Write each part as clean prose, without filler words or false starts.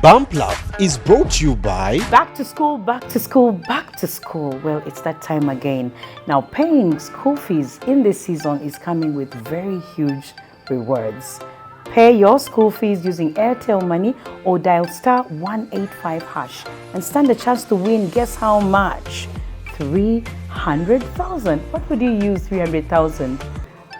Bump Love is brought to you by Back to school, back to school, back to school. Well, it's that time again. Now, paying school fees in this season is coming with very huge rewards. Pay your school fees using Airtel Money or dial star 185 hash and stand a chance to win. Guess how much? 300,000. What would you use 300,000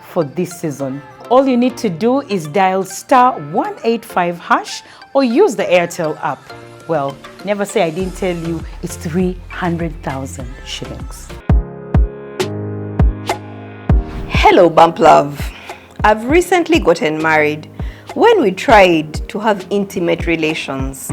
for this season? All you need to do is dial star 185 hash or use the Airtel app. Well, never say I didn't tell you, it's 300,000 shillings. Hello, Bump Love. I've recently gotten married. When we tried to have intimate relations,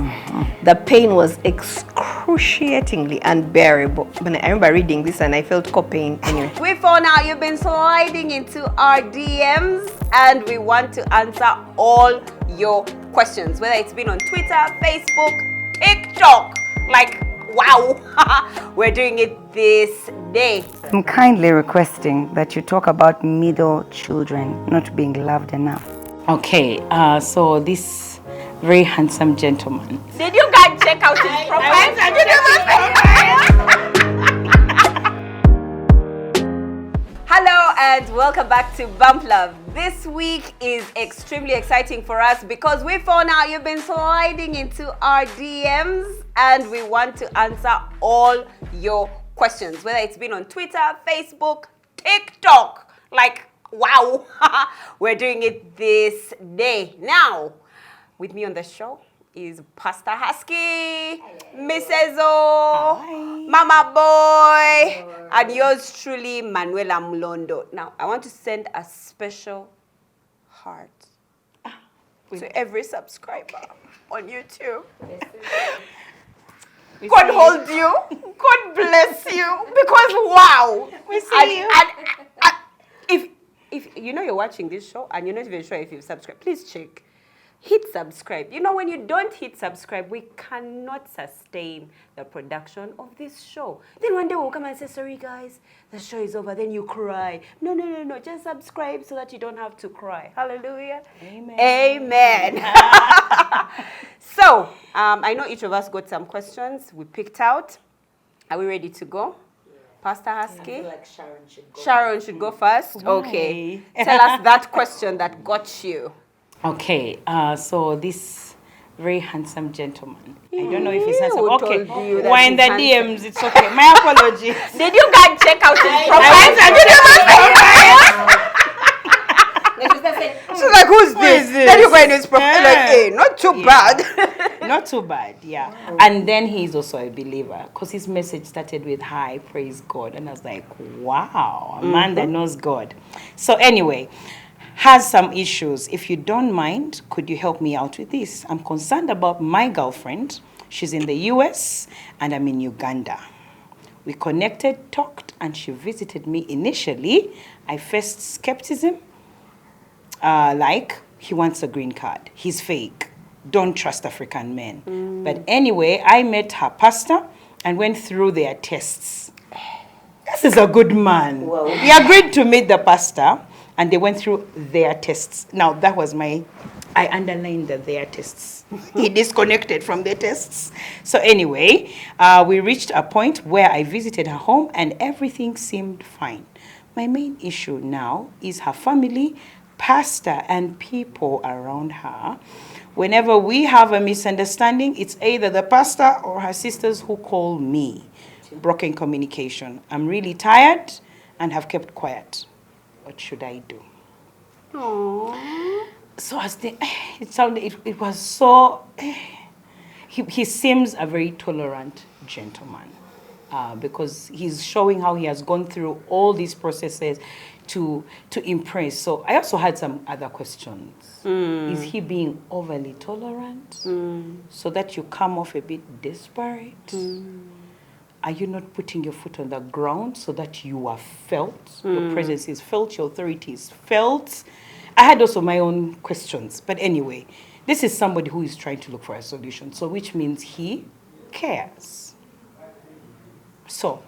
the pain was excruciatingly unbearable. When I remember reading this and I felt pain anyway. We found out you've been sliding into our DMs and we want to answer all your questions, whether it's been on Twitter, Facebook, TikTok. Like, wow, we're doing it this day. I'm kindly requesting that you talk about middle children not being loved enough. Okay, so this very handsome gentleman. Did you guys check out his profile? Hello and welcome back to Bump Love. This week is extremely exciting for us because we found out you've been sliding into our DMs and we want to answer all your questions, whether it's been on Twitter, Facebook, TikTok. Like, wow, we're doing it this day. Now, with me on the show is Pastor Husky, Mrs. O, Mama Boy, and yours truly, Manuela Mlondo. Now, I want to send a special heart to every subscriber on YouTube. God hold you. God bless you. Because, wow. We see you. If you know you're watching this show and you're not even sure if you've subscribed, please check. Hit subscribe. You know, when you don't hit subscribe, we cannot sustain the production of this show. Then one day we'll come and say, sorry guys, the show is over. Then you cry. No. Just subscribe so that you don't have to cry. Hallelujah. Amen. Amen. So, I know each of us got some questions we picked out. Are we ready to go? Pastor Husky? I feel like Sharon should go. Sharon should go first? Why? Okay. Tell us that question that got you. Okay, so this very handsome gentleman. I don't know if he's handsome. Who Okay, told you that we're in he's the handsome? DMs. It's okay. My apologies. Did you guys check out his profile? She's like, who's this? Then you go in his profile, like, hey, not too bad. Not too bad, yeah. And then he's also a believer because his message started with, hi, praise God. And I was like, wow, a man that knows God. So anyway, has some issues. If you don't mind, could you help me out with this? I'm concerned about my girlfriend. She's in the US and I'm in Uganda. We connected, talked, and she visited me initially. I faced skepticism, like he wants a green card. He's fake. Don't trust African men. But anyway, I met her pastor and went through their tests. This is a good man. Well, he agreed to meet the pastor and they went through their tests. Now, that was I underlined their tests. He disconnected from the tests. So anyway, we reached a point where I visited her home and everything seemed fine. My main issue now is her family, pastor, and people around her. Whenever we have a misunderstanding, it's either the pastor or her sisters who call me. Broken communication. I'm really tired and have kept quiet. What should I do? Aww. So as it was so, he seems a very tolerant gentleman because he's showing how he has gone through all these processes to impress. So I also had some other questions. Is he being overly tolerant so that you come off a bit desperate? Are you not putting your foot on the ground so that you are felt? Your presence is felt, your authority is felt. I had also my own questions. But anyway, this is somebody who is trying to look for a solution. So which means he cares. So,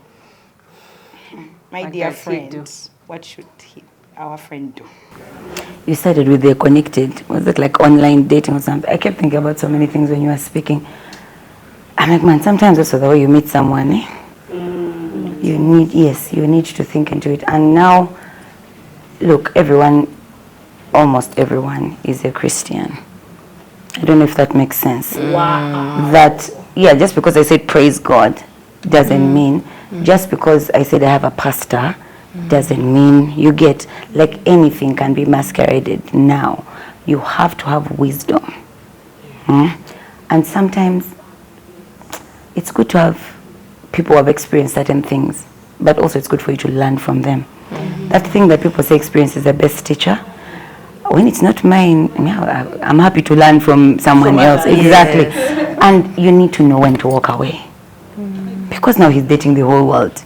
my dear friend, what should he our friend do? You started with the connected. Was it like online dating or something? I kept thinking about so many things when you were speaking. I'm like, man, sometimes also the way you meet someone, you need to think into it. And now, look, almost everyone is a Christian. I don't know if that makes sense. Wow. That, just because I said praise God doesn't mean, just because I said I have a pastor doesn't mean, you get, like anything can be masqueraded now. You have to have wisdom. And sometimes it's good to have people who have experienced certain things, but also it's good for you to learn from them. That thing that people say experience is the best teacher. When it's not mine, I'm happy to learn from someone else. Exactly. Yes. And you need to know when to walk away. Because now he's dating the whole world.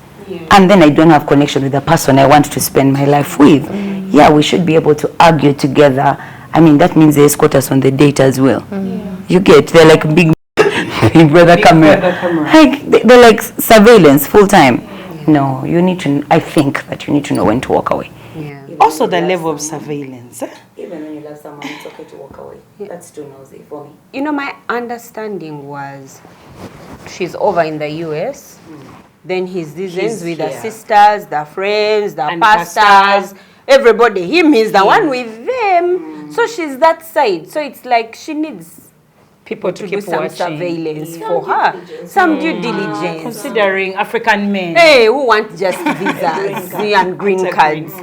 And then I don't have connection with the person I want to spend my life with. Yeah, we should be able to argue together. I mean, that means they escort us on the date as well. You get, they're like big brother camera. Like, they're like surveillance full time. No, you need to, I think that you need to know when to walk away. Also the level of surveillance. Even when you love someone, it's okay to walk away. That's too nosy for me. You know, my understanding was she's over in the US. Then he's ends with the sisters, the friends, the and pastors, everybody. Him is the one with them. So she's that side. So it's like she needs people to do some surveillance for her. Some due diligence. Considering African men. Hey, who want just visas and green cards.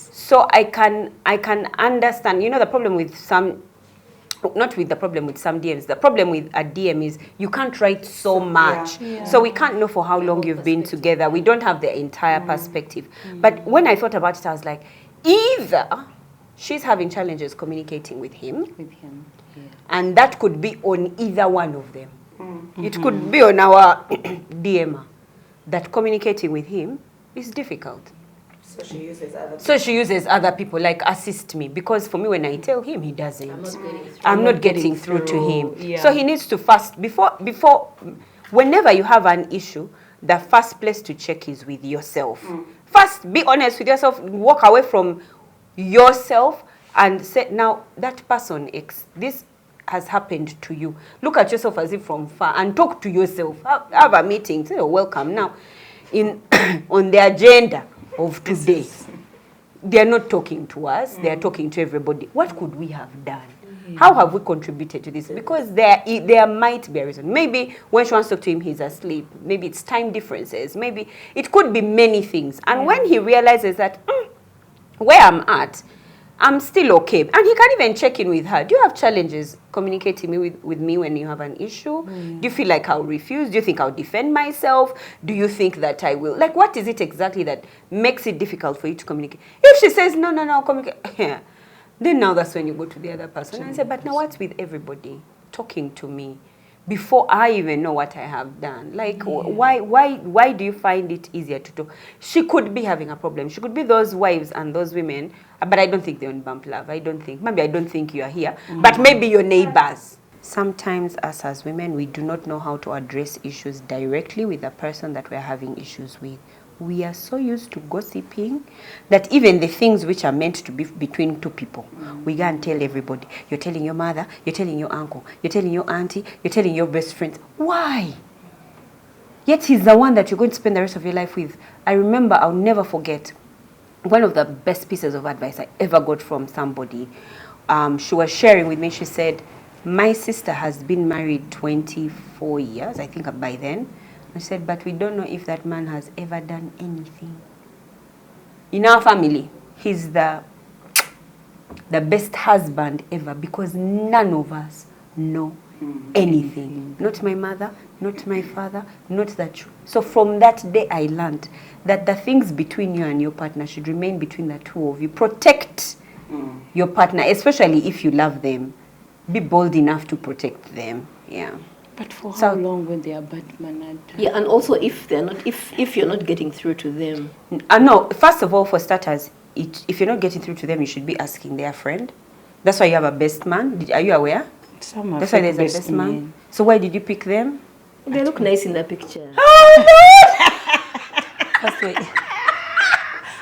So I can understand. You know, the problem with some, not with the problem with some DMs. The problem with a DM is you can't write so much. So we can't know for how long you've been together. We don't have the entire perspective. But when I thought about it, I was like, either she's having challenges communicating with him. And that could be on either one of them. It could be on our DMer that communicating with him is difficult. So she uses other people, like assist me. Because for me, when I tell him, he doesn't. I'm not getting through to him. So he needs to first, whenever you have an issue, the first place to check is with yourself. First, be honest with yourself. Walk away from yourself and say, now, that person X, this has happened to you. Look at yourself as if from far and talk to yourself. Have a meeting. Say, oh, welcome. Now, on the agenda of today, they are not talking to us. They are talking to everybody. What could we have done? How have we contributed to this? Because there might be a reason. Maybe when she wants to talk to him, he's asleep. Maybe it's time differences. Maybe it could be many things. And when he realizes that where I'm at, I'm still okay. And he can even check in with her. Do you have challenges communicating with me when you have an issue? Do you feel like I'll refuse? Do you think I'll defend myself? Do you think that I will? Like, what is it exactly that makes it difficult for you to communicate? If she says, no, communicate, then now that's when you go to the other person and say, but now what's with everybody talking to me before I even know what I have done? Like, why do you find it easier to talk? She could be having a problem. She could be those wives and those women, but I don't think they're on Bump Love. Maybe I don't think you are here, but maybe your neighbors. Sometimes us as women, we do not know how to address issues directly with the person that we're having issues with. We are so used to gossiping that even the things which are meant to be between two people, we go and tell everybody. You're telling your mother, you're telling your uncle, you're telling your auntie, you're telling your best friends. Why? Yet he's the one that you're going to spend the rest of your life with. I remember, I'll never forget, one of the best pieces of advice I ever got from somebody. She was sharing with me, she said, my sister has been married 24 years, I think by then. I said, but we don't know if that man has ever done anything. In our family, he's the best husband ever because none of us know anything. Not my mother, not my father, not that. So from that day, I learned that the things between you and your partner should remain between the two of you. Protect your partner, especially if you love them. Be bold enough to protect them. Yeah. But for how long when they are bad mannered? Yeah, and also if you're not getting through to them. No, first of all, for starters, if you're not getting through to them, you should be asking their friend. That's why you have a best man. Are you aware? That's why there's a best man. So why did you pick them? They look nice in the picture. Oh, Lord! First, wait.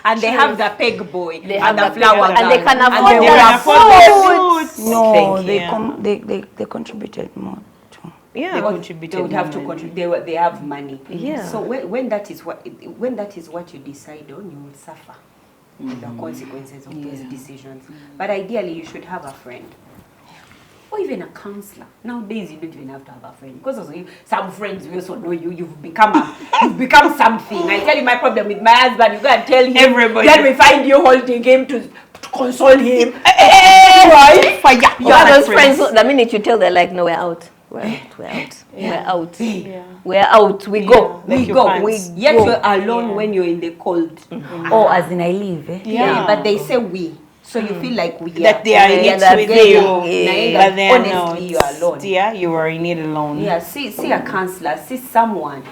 and they have the peg boy They and have the the flower peg- and they girl, can and afford they the will afford suits. No, Thank they contributed more too. Yeah. They would have to contribute. They have money. Yeah. So when that is what you decide on, you will suffer with the consequences of those decisions. But ideally, you should have a friend. Or even a counselor. Nowadays, you don't even have to have a friend, because also some friends will also know you. You've become something. I tell you my problem with my husband. You go and tell him. Everybody. Then we find you holding him to console him. Right? Fire. You are those friends. The minute you tell, they're like, no, we're out. We're out. We're out. We're out. We go. Like We your go. pants. Yet you're alone when you're in the cold. Oh, as in I leave, eh? Yeah, but they say we. So you feel like we That they are in it that with they you, are- but then honestly you are alone. Yeah, you are in it alone. Yeah, see a counselor, see someone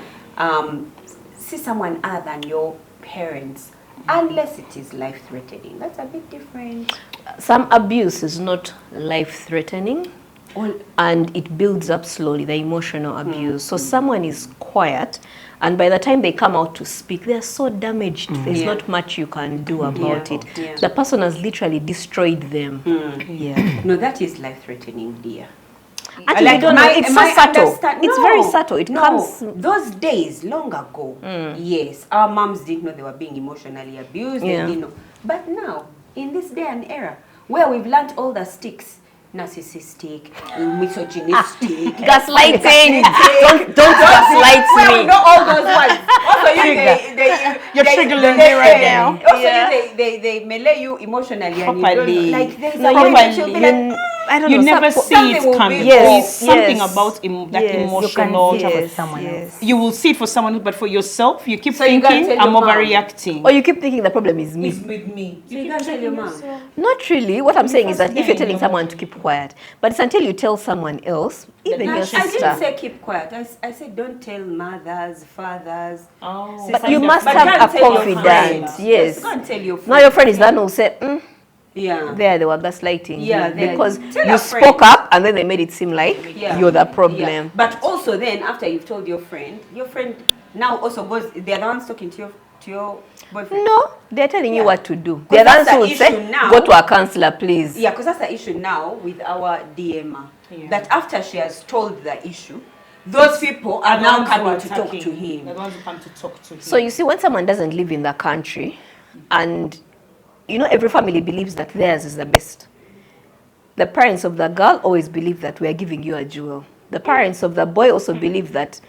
other than your parents, unless it is life-threatening. That's a bit different. Some abuse is not life-threatening, and it builds up slowly, the emotional abuse. So someone is quiet, and by the time they come out to speak, they're so damaged. There's not much you can do about it. Yeah. The person has literally destroyed them. Yeah. No, that is life-threatening, dear. Actually, I don't know. It's so subtle. It's very subtle. It comes. Those days, long ago, yes, our moms didn't know they were being emotionally abused. Yeah. They didn't know. But now, in this day and era, where we've learnt all the sticks, narcissistic, misogynistic, Gaslighting. Don't gaslight well, we me. know all those ones. Also, You're triggering me right now. Also, they melee you emotionally, and you don't Properly. know. Like there's No, a you- point you'll be like, I don't You know. never some- see something will it coming. be- Yes, There's something yes. about that Yes, you can emotional. see it. with someone else. You will see it for someone, but for yourself, you keep So you gotta thinking, tell I'm your mom. overreacting. Or you keep thinking the problem is me. with me. So you can't tell your mom. Not really. What I'm saying is that if you're telling you're someone to keep quiet, but it's until you tell someone else, even No, your I didn't sister. say keep quiet. I said don't tell mothers, fathers. Oh. But you must But have can't a tell your confidant. friends. Yes. You can't tell your friends. Now your friend is the one who said, Yeah. there they were gaslighting Yeah, you they- because tell you your spoke friend. up and then they made it seem like Yeah. you're the Yeah. problem. But also then after you've told your friend now also goes. They're the ones talking to your boyfriend. No, they're telling you Yeah. what to do. 'Cause They're the ones that's who the would say, issue now. go to a counselor, please. Yeah, because that's the issue now with our DMer. Yeah. That after she has told the issue, those people are now ones who coming are to talk attacking. to him. They're the ones who come to talk to him. So you see, when someone doesn't live in the country, and you know every family believes that theirs is the best. The parents of the girl always believe that we are giving you a jewel. The parents of the boy also believe that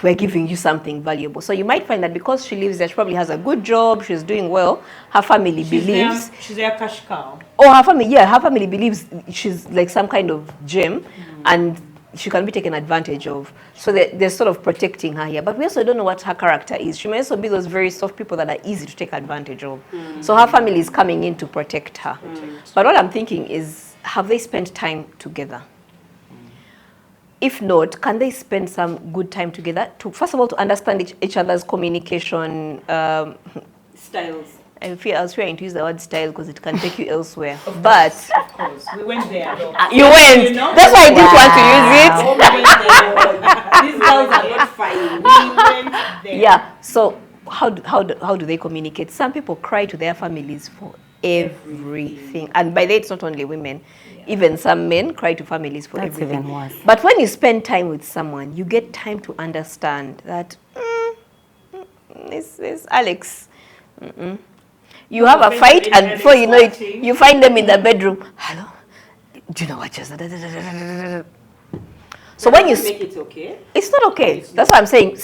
we're giving you something valuable. So you might find that because she lives there, she probably has a good job, she's doing well, her family believes. she's their cash cow. Or her family believes she's like some kind of gem and she can be taken advantage of. So they're sort of protecting her here. But we also don't know what her character is. She may also be those very soft people that are easy to take advantage of. So her family is coming in to protect her. But what I'm thinking is, have they spent time together? If not, can they spend some good time together to, first of all, to understand each other's communication Styles. I was trying to use the word style because it can take you elsewhere. But Of course, we went there. Though. you went. You know? That's why I didn't want to use it. Oh, we went there. These girls are not fine. We went there. Yeah. So how do they communicate? Some people cry to their families for everything, and by that it's not only women. Even some men cry to families for That's everything. even worse. But when you spend time with someone, you get time to understand that this is Alex. You have a fight, and before you know it, you find them in the bedroom. Hello, do you know what just? So when you Make it okay. it's not okay. That's why I'm saying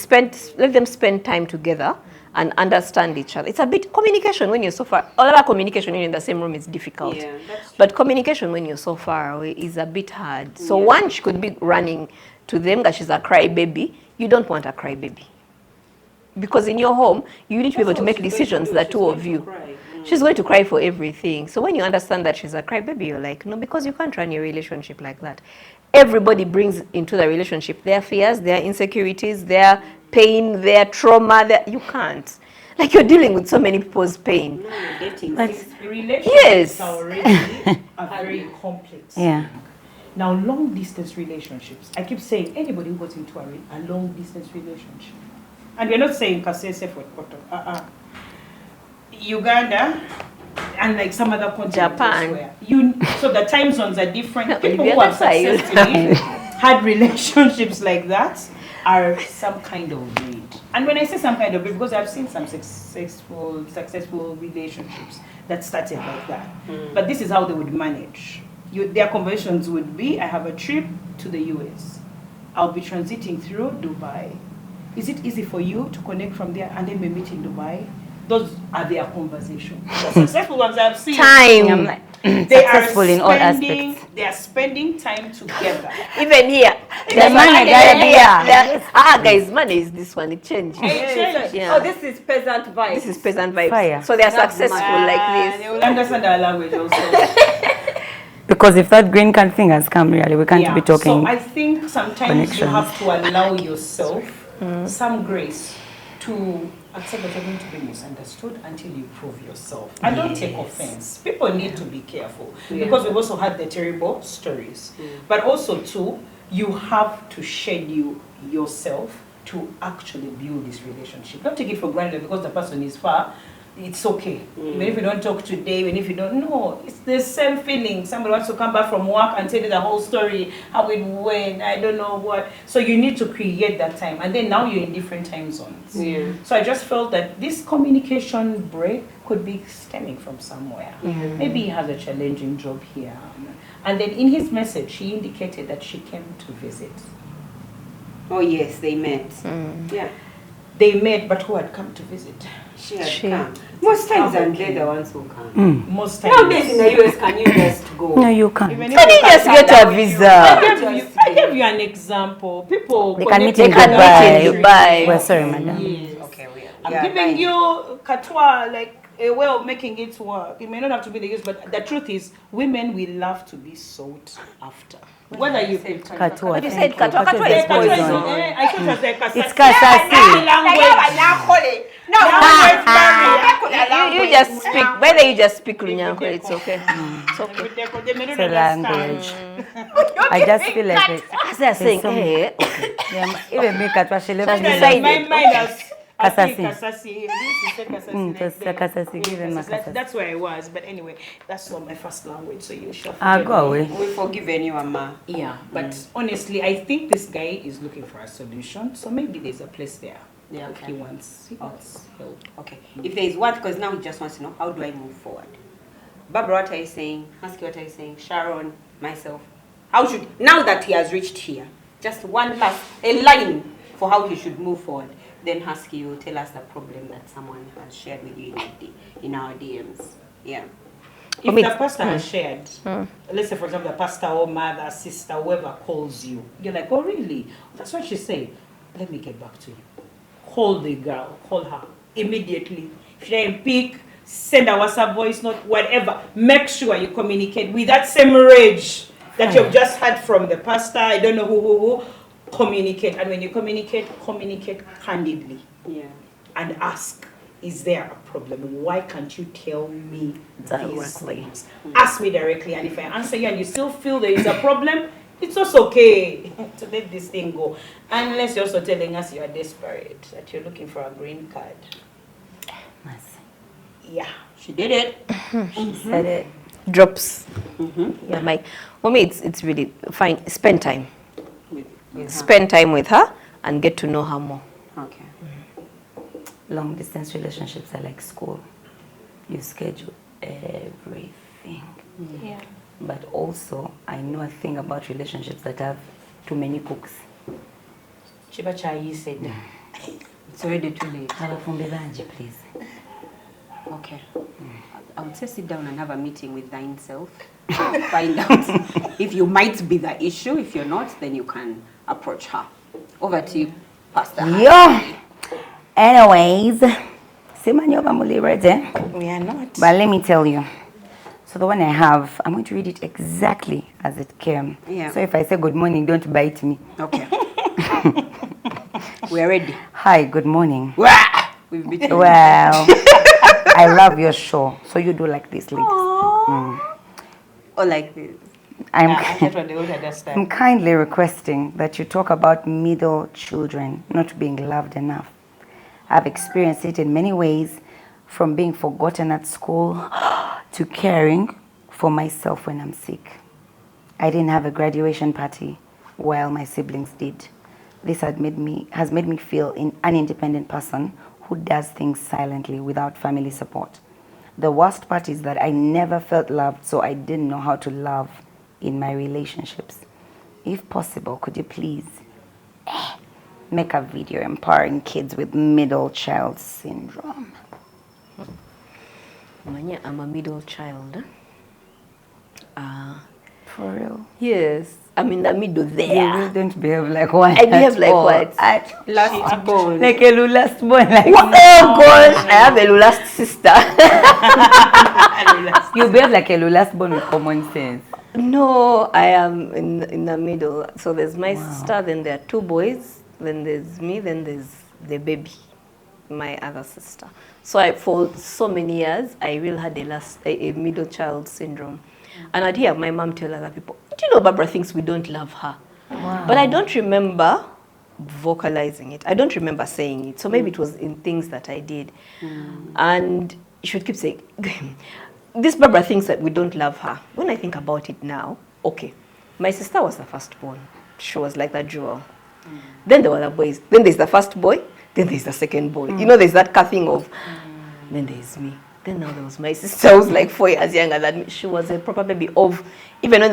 let them spend time together and understand each other. It's a bit communication when you're so far. All other communication when you're in the same room is difficult. Yeah, that's true. But communication when you're so far away is a bit hard. So one, she could be running to them that she's a crybaby. You don't want a crybaby. Because in your home, you need to be able to make decisions, the two of you. She's going to cry for everything. So when you understand that she's a crybaby, you're like, no, because you can't run your relationship like that. Everybody brings into the relationship their fears, their insecurities, their pain, their trauma. You can't. Like, you're dealing with so many people's pain. Relationships Yes. are already are very complex. Yeah. Now, long distance relationships. I keep saying anybody who goes into a long distance relationship, and we're not saying Kasese for Koto. Uganda, and like some other countries. Japan. So the time zones are different. People who Libya have style. successfully had relationships like that are some kind of breed. And when I say some kind of breed, because I've seen some successful relationships that started like that. But this is how they would manage. Their conversations would be, I have a trip to the US. I'll be transiting through Dubai. Is it easy for you to connect from there and then we meet in Dubai? Those are their conversations. The successful ones I've seen. I'm like, successful in all aspects. They are spending time together. Even here. The money gotta be here. Guys, money is this one. It changed. Oh, this is peasant vibes. This is peasant vibes. Fire. So they are That's successful like They this. will understand our language also. Because if that green card thing has come, really, we can't be talking. So I think sometimes you have to allow yourself some grace to accept that you're going to be misunderstood until you prove yourself. And don't take offense. People need to be careful because we've also had the terrible stories. But also too, you have to schedule yourself to actually build this relationship. Don't take it for granted because the person is far. It's okay. Even if you don't talk today, even if you don't know, it's the same feeling. Somebody wants to come back from work and tell you the whole story, how it went, I don't know what. So you need to create that time. And then now you're in different time zones. So I just felt that this communication break could be stemming from somewhere. Maybe he has a challenging job here. And then in his message, he indicated that she came to visit. Oh yes, they met. Yeah. They met, but who had come to visit? She had come. Most times they're the ones who come. Most times. Nowadays in the US, can you just go? No, you can't. Even Can if you just get a visa? I gave you an example. People They can meet They in can meet in Dubai. Dubai. We're sorry, madam. Yes. Okay, we are. I'm giving you katwa, like a way of making it work. It may not have to be the use, but the truth is, women will love to be sought after. Whether you Katwa, But you thank said katwa. Katwa Katwa is is poison. poison. I thought it was like It's kasasi. kasasi. You just speak. Whether you just speak Lunyanko, it's okay. It's okay. It's a language. I just feel like it. As they're saying, some- hey, Yeah, even me, Katwa, she left me. decided. My mind has Kasasi. Kasasi. Just kasasi, give him a kasasi. That's where I was, but anyway, that's not my first language, so you should. Go away. We forgive anyone, ma. Yeah, but honestly, I think this guy is looking for a solution, so maybe there's a place there. Yeah, If okay. he wants help. Okay. If there is one, because now he just wants to know, how do I move forward? Barbara, what are you saying? Husky, what are you saying? Sharon, myself. How should, now that he has reached here, just one last, a line for how he should move forward. Then Husky will tell us the problem that someone has shared with you in our DMs. Yeah. If the pastor has shared, let's say for example, the pastor or mother, sister, whoever calls you, you're like, oh really? That's what she said. Let me get back to you. Call the girl, call her immediately. If you didn't pick, send a WhatsApp voice note, whatever. Make sure you communicate with that same rage that you've just had from the pastor. I don't know who. Communicate, and when you communicate candidly. Yeah. And ask, is there a problem? Why can't you tell me Directly. these things? Ask me directly, and if I answer you and you still feel there is a problem, it's also okay to let this thing go. Unless you're also telling us you are desperate, that you're looking for a green card. Nice. Yeah. She did it. She said it. drops. Yeah, Mike. For me, it's really fine. Spend time. With her. Spend time with her and get to know her more. Okay. Long distance relationships are like school. You schedule everything. Yeah. But also, I know a thing about relationships that have too many cooks. Chibachayi said. It's already too late. Abafumbi banje, please. Okay. I would say sit down and have a meeting with thine self. Find out if you might be the issue. If you're not, then you can approach her. Over to you, Pastor. Yo! Anyways, Simanyoba Muli ready? We are not. But let me tell you. So the one I have, I'm going to read it exactly as it came. Yeah. So if I say good morning, don't bite me. Okay. We're ready. Hi, good morning. We've beaten. Well, I love your show. So you do like this, ladies. Or like this. That's what they would understand. I'm kindly requesting that you talk about middle children not being loved enough. I've experienced it in many ways, from being forgotten at school to caring for myself when I'm sick. I didn't have a graduation party while my siblings did. This has made me feel an independent person who does things silently without family support. The worst part is that I never felt loved, so I didn't know how to love in my relationships. If possible, could you please make a video empowering kids with middle child syndrome? Manya, I'm a middle child. For real? Yes, I'm in the middle there. You really don't behave like one. I behave like what? Last born. Like a last born. Like Oh gosh, I have a last sister. you behave like a last born with common sense. No, I am in the middle. So there's my sister, then there are 2 boys, then there's me, then there's the baby, my other sister. So for so many years, I really had a middle child syndrome. And I'd hear my mom tell other people, do you know Barbara thinks we don't love her? Wow. But I don't remember vocalizing it. I don't remember saying it. So maybe it was in things that I did. And you should keep saying, this Barbara thinks that we don't love her. When I think about it now, okay, my sister was the firstborn. She was like that jewel. Then there were the boys. Then there's the first boy. Then there's the second boy. You know, there's that thing of, then there's me. Then now there was my sister who was like 4 years younger than me. She was a proper baby of, even when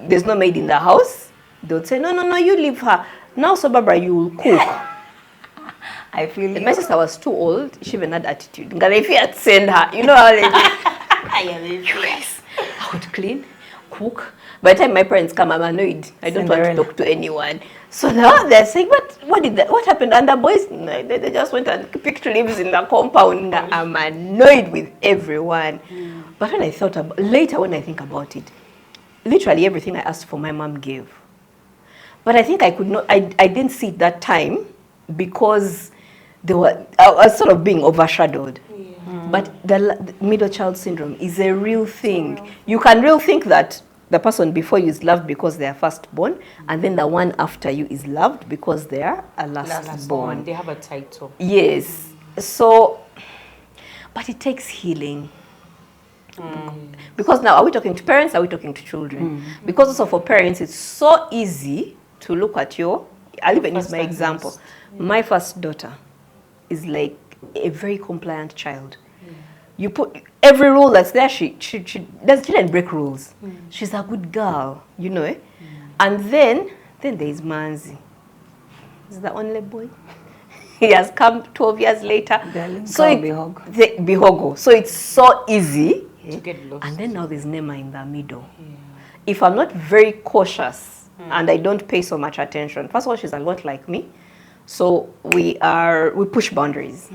there's no maid in the house, they would say, no, you leave her. Now, so Barbara, you will cook. I feel My sister was too old. She even had attitude. And if you had send her, you know how they do. Yes. I would clean, cook. By the time my parents come, I'm annoyed. I don't want to talk to anyone. So now they're saying, what happened? And the boys, they just went and picked leaves in the compound. I'm annoyed with everyone. But when I thought about, later when I think about it, literally everything I asked for, my mom gave. But I think I could not, I didn't see it that time because I was sort of being overshadowed. But the middle child syndrome is a real thing. You can really think that the person before you is loved because they are firstborn, and then the one after you is loved because they are a lastborn. They have a title. Yes. So, but it takes healing. Because now, are we talking to parents? Are we talking to children? Because also for parents, it's so easy to look at I'll even use my example. My first daughter is like a very compliant child. You put every rule that's there, she didn't break rules. She's a good girl, you know. And then there is Manzi. He's the only boy. He has come 12 years later. Bihogo. So it's so easy To get lost. And then now there's Nema in the middle. If I'm not very cautious and I don't pay so much attention, first of all, she's a lot like me. So we push boundaries.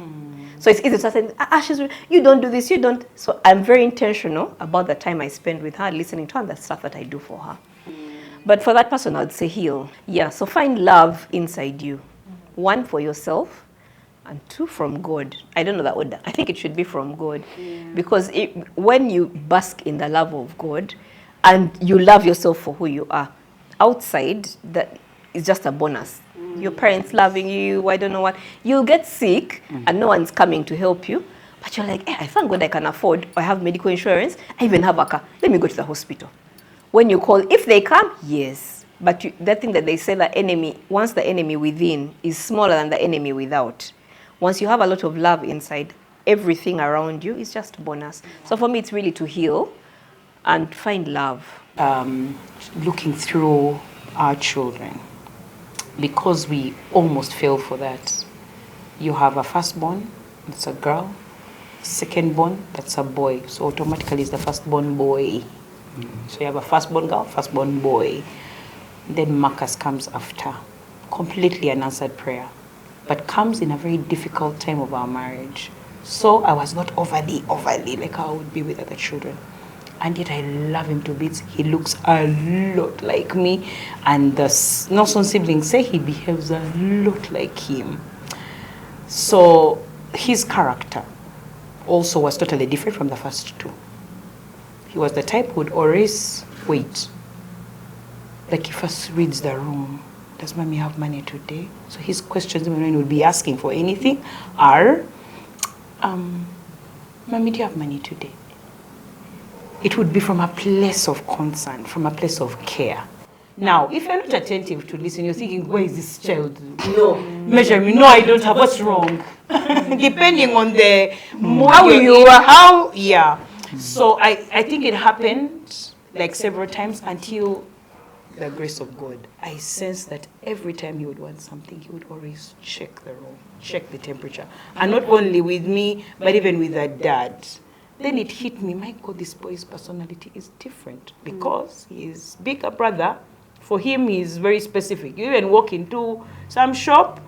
So it's easy to say, you don't do this, you don't. So I'm very intentional about the time I spend with her, listening to her, and the stuff that I do for her. But for that person, I'd say heal. Yeah, so find love inside you. 1, for yourself, and 2, from God. I don't know that order. I think it should be from God. Because when you bask in the love of God, and you love yourself for who you are, outside, that is just a bonus. Your parents loving you, I don't know what. You'll get sick and no one's coming to help you. But you're like, I thank God I can afford. I have medical insurance. I even have a car. Let me go to the hospital. When you call, if they come, yes. But that thing that they say, the enemy, once the enemy within is smaller than the enemy without. Once you have a lot of love inside, everything around you is just a bonus. So for me, it's really to heal and find love. Looking through our children, because we almost fell for that. You have a firstborn, that's a girl. Secondborn, that's a boy. So automatically it's the firstborn boy. So you have a firstborn girl, firstborn boy. Then Marcus comes after. Completely unanswered prayer. But comes in a very difficult time of our marriage. So I was not overly like I would be with other children. And yet I love him to bits. He looks a lot like me. And the Nelson siblings say he behaves a lot like him. So his character also was totally different from the first 2. He was the type who would always wait. Like he first reads the room. Does mommy have money today? So his questions when he would be asking for anything are, Mommy, do you have money today? It would be from a place of concern, from a place of care. Now, if you're not attentive to listen, you're thinking, where is this child? No. Measure me. No, I don't have. What's wrong? Depending on the mood How you are. How, yeah. So I think it happened like several times until the grace of God. I sense that every time he would want something, he would always check the room, check the temperature. And not only with me, but even with the dad. Then it hit me, my God, this boy's personality is different because his bigger brother, for him, he's very specific. You even walk into some shop,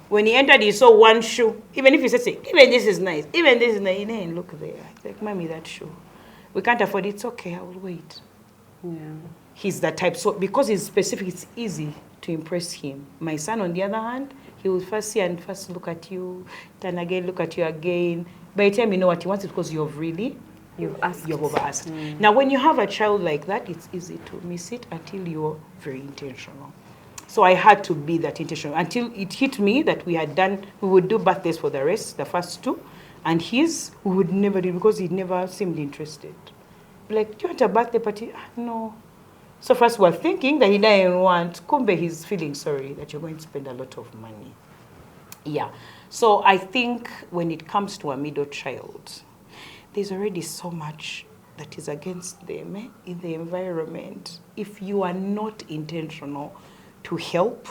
when he entered, he saw one shoe. Even if he says, even this is nice, even this is nice, he didn't look there. He's like, Mommy, that shoe. We can't afford it. It's okay, I will wait. Yeah. He's that type. So because he's specific, it's easy to impress him. My son, on the other hand, he will first see and first look at you, turn again, look at you again. By the time you know what he wants, it's because you've over asked. Now, when you have a child like that, it's easy to miss it until you're very intentional. So I had to be that intentional until it hit me that we would do birthdays for the rest, the first two, and his, we would never do because he never seemed interested. Like, do you want a birthday party? No. So first we're thinking that he doesn't want, kumbe he's feeling sorry that you're going to spend a lot of money. Yeah. So I think when it comes to a middle child, there's already so much that is against them in the environment. If you are not intentional to help,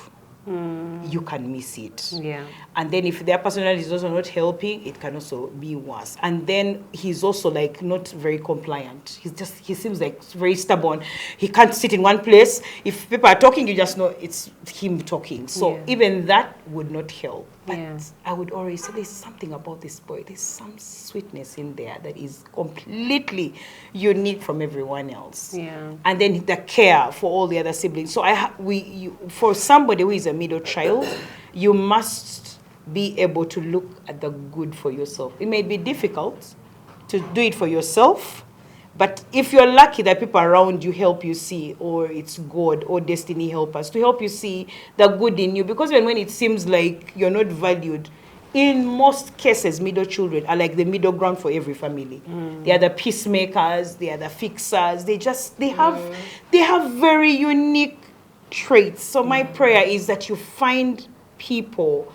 you can miss it. Yeah. And then if their personality is also not helping, it can also be worse. And then he's also like not very compliant. He seems like very stubborn. He can't sit in one place. If people are talking, you just know it's him talking. So even that would not help. But I would always say there's something about this boy. There's some sweetness in there that is completely unique from everyone else. Yeah. And then the care for all the other siblings. So for somebody who is a middle child, you must be able to look at the good for yourself. It may be difficult to do it for yourself, but if you're lucky that people around you help you see, or it's God or destiny help us to help you see the good in you, because when it seems like you're not valued, in most cases, middle children are like the middle ground for every family. They are the peacemakers, they are the fixers. They have very unique traits. So my prayer is that you find people,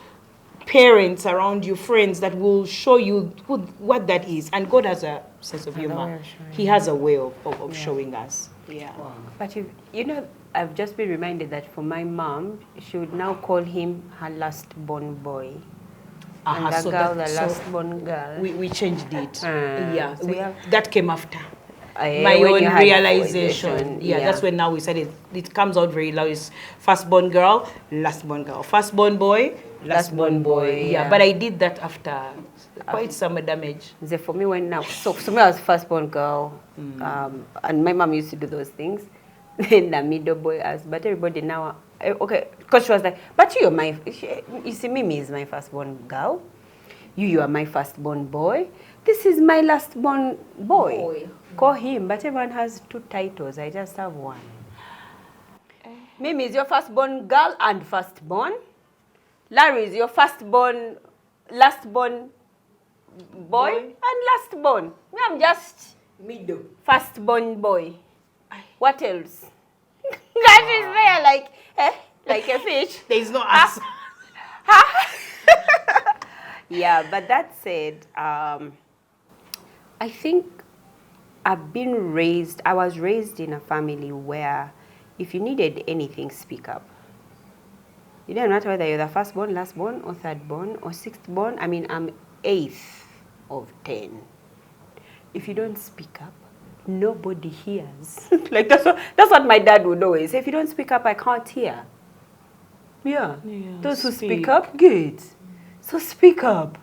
parents around you, friends that will show you what that is. And God has a sense of humor. He has a way of showing us. Yeah. Wow. But I've just been reminded that for my mom, she would now call him her last born boy. And the girl, the last born girl. We changed it. Yeah. So that came after. My own realization. That's when now we said it comes out very loud. It's firstborn girl, lastborn girl. Firstborn boy, lastborn boy. Yeah, but I did that after quite some damage. For me, for me, I was firstborn girl, and my mom used to do those things. Then the middle boy asked, but everybody now, okay, because she was like, but you see, Mimi is my firstborn girl. You are my firstborn boy. This is my lastborn boy. Call him, but everyone has two titles. I just have one. Mimi is your firstborn girl and firstborn. Larry is your firstborn, lastborn boy and lastborn. Me, I'm just Middle. firstborn boy. What else? That is there like a fish. There is no answer. Yeah, but that said, I think I was raised in a family where if you needed anything, speak up. It doesn't matter whether you're the firstborn, lastborn, or thirdborn, or sixthborn. I mean, I'm 8th of 10. If you don't speak up, nobody hears. Like that's what my dad would always say. If you don't speak up, I can't hear. Yeah. Those who speak up, good. So speak up.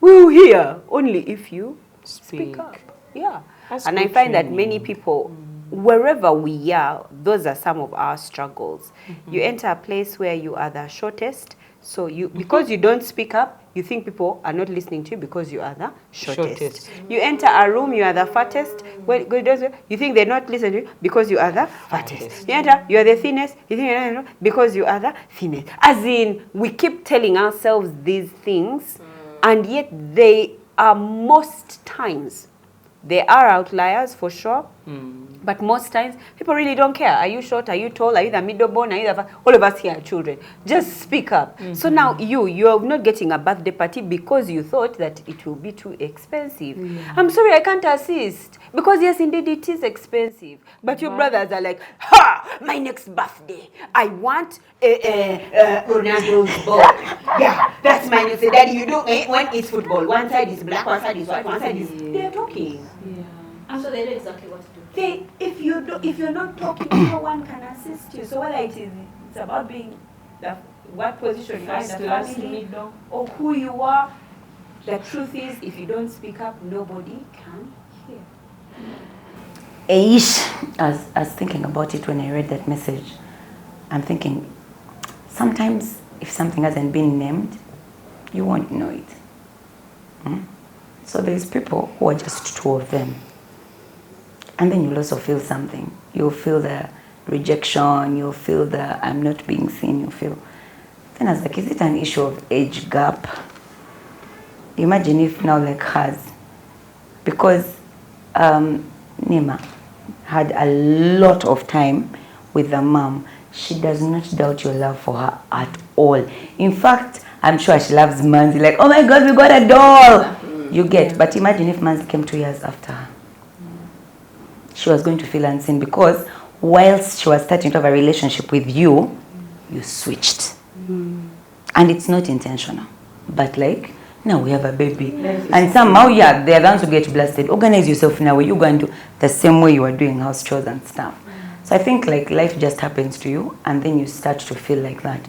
We'll hear only if you speak up. Yeah. And I find that many people, wherever we are, those are some of our struggles. You enter a place where you are the shortest, so because you don't speak up, you think people are not listening to you because you are the shortest. You enter a room, you are the fattest. You think they're not listening to you because you are the fattest. You enter, you are the thinnest. You think you're not because you are the thinnest. As in, we keep telling ourselves these things, and yet they most times, there are outliers for sure, but most times people really don't care. Are you short? Are you tall? Are you the middle born? Are you the all of us here are children. Just speak up. So now you're not getting a birthday party because you thought that it will be too expensive. I'm sorry, I can't assist because yes, indeed it is expensive. But your brothers are like, ha! My next birthday, I want Ronaldo's ball. Yeah, that's my new say. Daddy, you do when it's football. One side is black, one side is white, one side is. They're talking. So they know exactly what to do. If you're not talking, no one can assist you. So whether it's about being what position you are in the family or who you are, the truth is, if you don't speak up, nobody can hear. I was thinking about it when I read that message. I'm thinking, sometimes if something hasn't been named, you won't know it. So there's people who are just two of them. And then you'll also feel something. You'll feel the rejection, you'll feel the I'm not being seen, you'll feel. Then I was like, is it an issue of age gap? Imagine if now like hers. Because Nima had a lot of time with the mom. She does not doubt your love for her at all. In fact, I'm sure she loves Manzi. Like, oh my God, we got a doll. You get. But imagine if Manzi came 2 years after her. She was going to feel unseen because whilst she was starting to have a relationship with you, you switched. And it's not intentional. But like, now we have a baby. And somehow, yeah, they are the ones who get blasted. Organize yourself now. You go and do the same way you are doing house chores and stuff. So I think like life just happens to you and then you start to feel like that.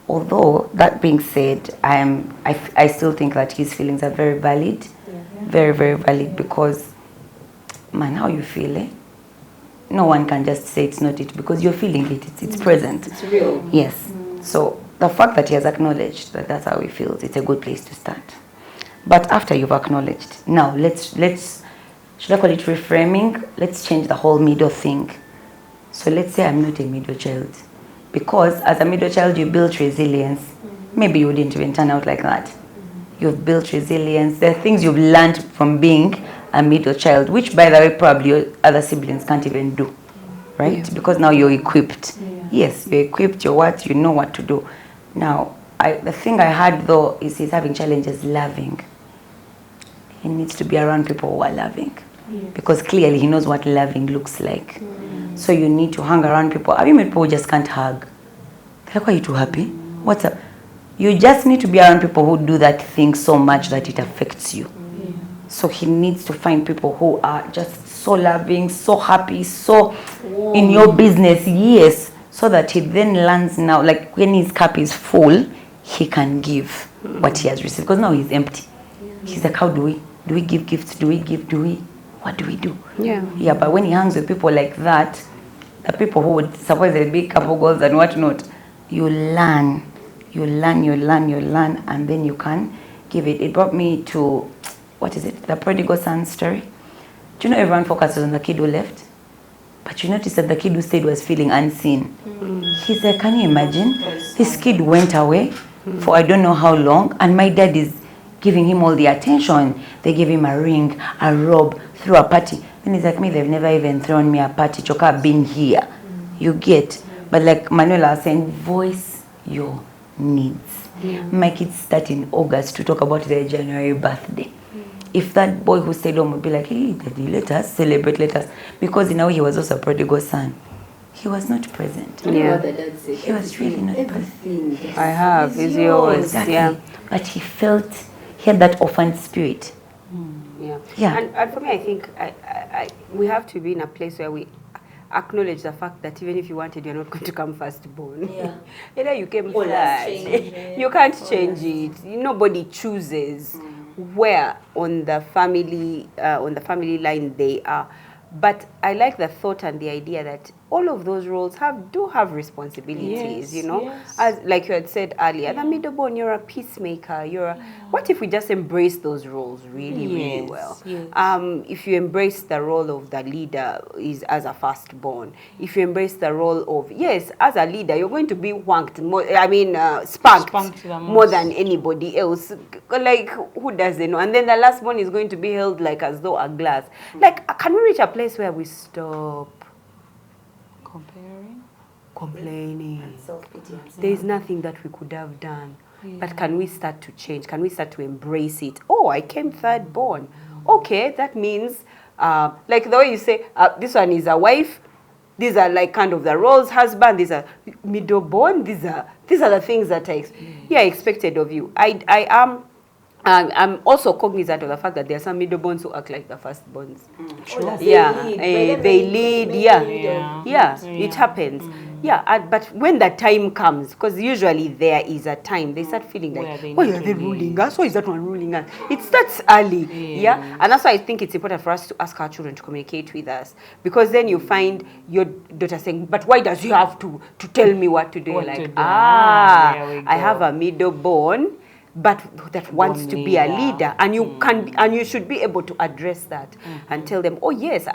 Although, that being said, I still think that his feelings are very valid. Very, very valid because man, how you feel, eh? No one can just say it's not it because you're feeling it. It's present. It's real. Yes. So the fact that he has acknowledged that that's how he feels, it's a good place to start. But after you've acknowledged, now let's should I call it reframing? Let's change the whole middle thing. So let's say I'm not a middle child. Because as a middle child, you built resilience. Maybe you wouldn't even turn out like that. You've built resilience. There are things you've learned from being a middle child, which by the way, probably your other siblings can't even do, right? Yeah. Because now you're equipped. Yeah. Yes, you're equipped, you know what to do. Now, the thing I had though is he's having challenges loving. He needs to be around people who are loving. Yeah. Because clearly he knows what loving looks like. So you need to hang around people. Have you met people who just can't hug? They're like, why are you too happy? What's up? You just need to be around people who do that thing so much that it affects you. So he needs to find people who are just so loving, so happy, so in your business, yes. So that he then learns now, like when his cup is full, he can give what he has received. Because now he's empty. He's like, how do we give gifts? What do we do? Yeah, but when he hangs with people like that, the people who would supposedly be couple goals and whatnot, you learn, and then you can give it. It brought me to, what is it? The prodigal son story. Do you know everyone focuses on the kid who left? But you notice that the kid who stayed was feeling unseen. He said, can you imagine? This kid went away for I don't know how long, and my dad is giving him all the attention. They gave him a ring, a robe, threw a party. And he's like, me, they've never even thrown me a party. Choka, I've been here. You get. But like Manuela was saying, voice your needs. My kids start in August to talk about their January birthday. If that boy who stayed home would be like, hey, daddy, let us celebrate, let us. Because he was also a prodigal son. He was not present. He was really not present. I have, is yours. Exactly. Yeah. But he had that orphan spirit. Yeah. And for me, I think we have to be in a place where we acknowledge the fact that even if you wanted, you're not going to come firstborn. Either you came third. You can't change it. Nobody chooses where on the family line they are. But I like the thought and the idea that all of those roles do have responsibilities, Yes, you know. yes. As like you had said earlier, the middle born, you're a peacemaker. What if we just embrace those roles really Yes, well? yes. If you embrace the role of the leader is as a firstborn, if you embrace the role of, yes, as a leader, you're going to be spanked Spanked the more most. than anybody else. Like, who doesn't know? And then the last one is going to be held like as though a glass. Like, can we reach a place where we stop complaining? There is nothing that we could have done. But can we start to change? Can we start to embrace it? Oh, I came third born. Okay, that means, like the way you say, this one is a wife. These are like kind of the roles, husband. These are middle born. These are the things that I expected of you. I'm also cognizant of the fact that there are some middle borns who act like the firstborns. They lead. It happens. But when the time comes, because usually there is a time, they start feeling like, why are they ruling us? Why is that one ruling us? It starts early, and that's why I think it's important for us to ask our children to communicate with us, because then you find your daughter saying, but why does you have to tell me what to do? What Like, to do. I There we have go. a middle born, but that wants to be a leader, and you should be able to address that and tell them, oh yes,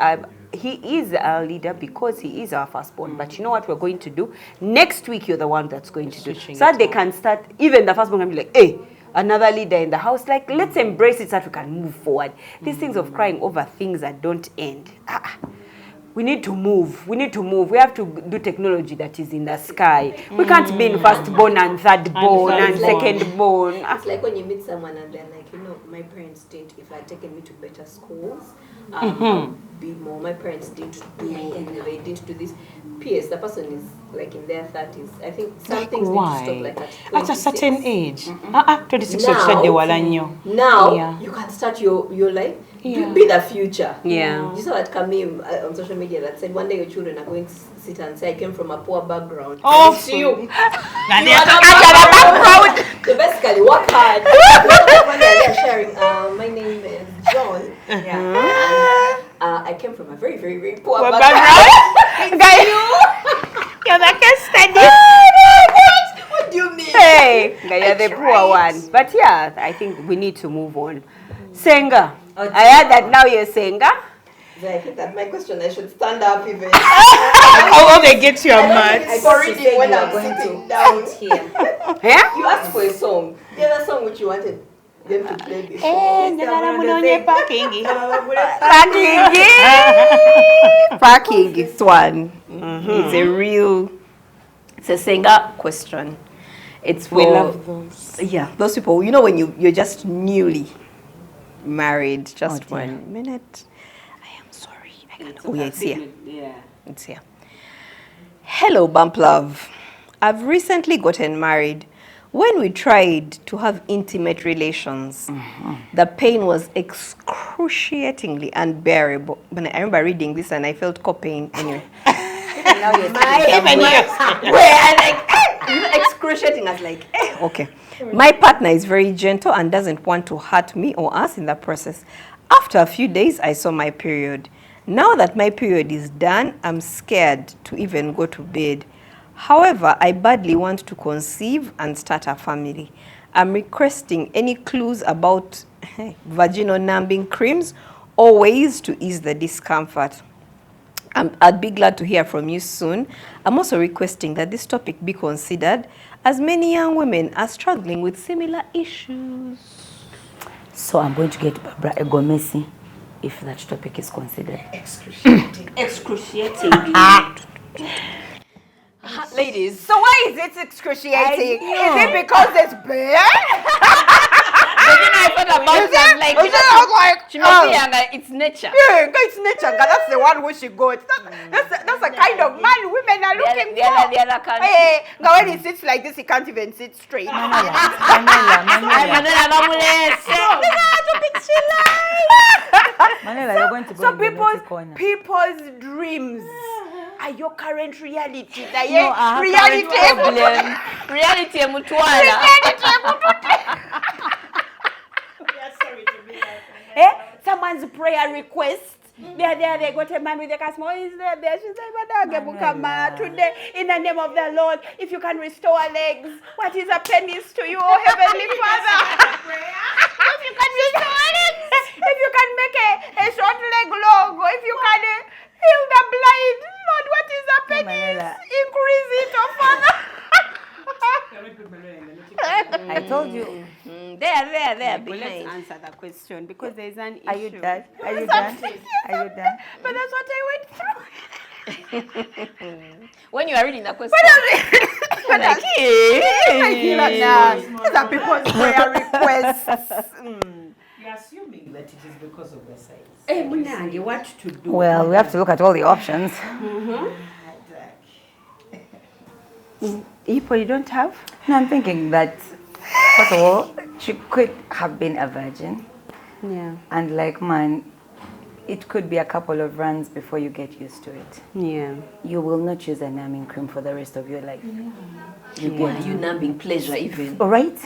he is a leader because he is our firstborn. But you know what we're going to do? Next week, you're the one that's going to do. Switching So that it they up. can start, even the firstborn can be like, hey, another leader in the house. Like, let's embrace it so that we can move forward. These things of crying over things that don't end. We need to move. We have to do technology that is in the sky. We can't be in firstborn and thirdborn and secondborn. It's like when you meet someone and they're like, my parents didn't, if I had taken me to better schools, be more. My parents didn't do, they didn't do this. P.S. the person is like in their 30s. I think some things need to stop like at 26. At a certain age. 26 Now, you can start your life. Be the future. Yeah. You saw that coming on social media that said one day your children are going to sit and say, I came from a poor background. Oh, it's you. you So basically, work hard. When they're sharing, my name is John. And, I came from a very, very, very poor background. You're the case study. What do you mean? Hey, you're the poor one. But yeah, I think we need to move on. Senga. I heard that now you're Senga. I think that my question, I should stand up even. How they get your I maths? got to say when I'm sitting down here. Yeah? You asked for a song. The other song which you wanted them to play before. Parking is one. It's a Senga question. It's for, We love those. yeah, those people, when you're just newly married. Just 1 minute. I am sorry. I can't. Oh yeah, it's here. It's here. Hello, Bump Love. I've recently gotten married. When we tried to have intimate relations, the pain was excruciatingly unbearable. When I remember reading this and I felt pain anyway. Excruciating. I was like, okay. My partner is very gentle and doesn't want to hurt me or us in the process. After a few days, I saw my period. Now that my period is done, I'm scared to even go to bed. However, I badly want to conceive and start a family. I'm requesting any clues about vaginal numbing creams or ways to ease the discomfort. I'd be glad to hear from you soon. I'm also requesting that this topic be considered, as many young women are struggling with similar issues. So I'm going to get Barbara Egomesi if that topic is considered. Excruciating. Ladies, so why is it excruciating? Is it because it's bad? It's nature. Yeah, it's nature. That's the one who she got. That's the kind of man women are looking for. The other country. Hey, now when he sits like this, he can't even sit straight. Manila, you're going to go So in the naughty corner. people's dreams are your current reality. No, I have Reality Someone's prayer request They're there, they got a man with a customer. Oh, he's there. She said, Madage Mukama, today, in the name of the Lord, if you can restore legs, what is a penis to you, oh Heavenly Father? If you can restore legs, if you can make a short leg long, or if you can heal the blind, Lord, what is a penis? Increase it, oh Father. I told you. There, Let's behind. answer the question because there's an issue. Are you done? Are you done? Are you done? But that's what I went through. When you are reading the question, But I feel like now, these are people's prayer requests. You're assuming that it is because of the size. Hey, Munange, what to do? Well, we have to look at all the options. Ipo, you don't have? No, I'm thinking that, first of all, she could have been a virgin. Yeah. And like, man, it could be a couple of runs before you get used to it. Yeah. You will not use a numbing cream for the rest of your life. what are you numbing pleasure even? All right?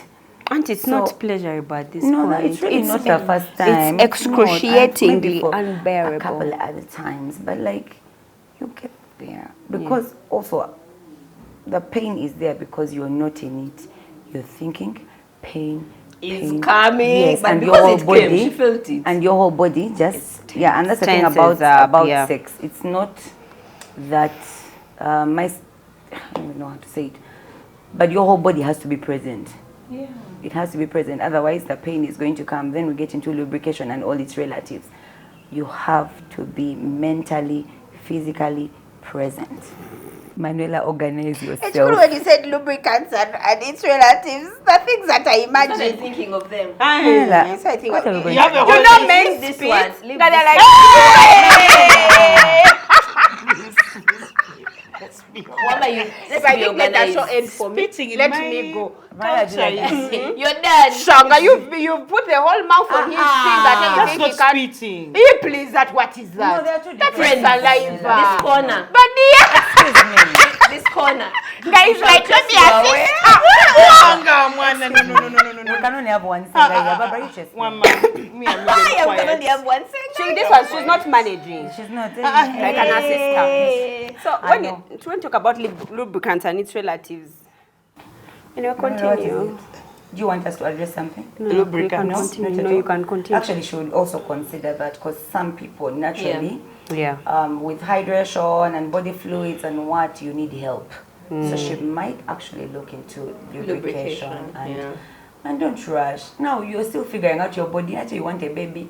And it's So- not pleasurable at this No, point. it's really not the first time. It's excruciatingly Maybe for unbearable. a couple other times, but like, you get there. Because also, the pain is there because you're not in it. You're thinking, pain It's coming, yes, but and because your whole it body, came, she felt it. and your whole body just and that's the thing tenses about up, sex. It's not that I don't know how to say it, but your whole body has to be present. Yeah, it has to be present. Otherwise, the pain is going to come. Then we get into lubrication and all its relatives. You have to be mentally, physically present. Manuela, organize yourself. It's good when you said lubricants and its relatives, the things that I I'm not imagine. thinking of them. Manuela, So I think what are we going You have to a do? whole know Leave men this speak one, leave that this are like, Why are you? if Let's I be think let that show organized. end for me, Spitting in let my me go. Why are you like that? You're done. Shanga, you've put the whole mouth on his finger. Then you That's think not he can't. spitting. Please, that what is that? No, they are two That is different saliva. This corner. But dear, Excuse me. This corner. guys, like let me you assist. We can only have one single. Barbara, you just One man. Me, I'm I am quiet. only have one thing. She's not managing. She's not. Like an assistant. So I when know. you talk about lubricants and its relatives, anyway, What is continue. it? Do you want us to address something? Lubricants. No, Continue. not at No, all. you can continue. Actually, she would also consider that because some people naturally, Yeah. with hydration and body fluids and what, you need help. So she might actually look into lubrication and don't rush. Now you're still figuring out your body. Actually, you want a baby.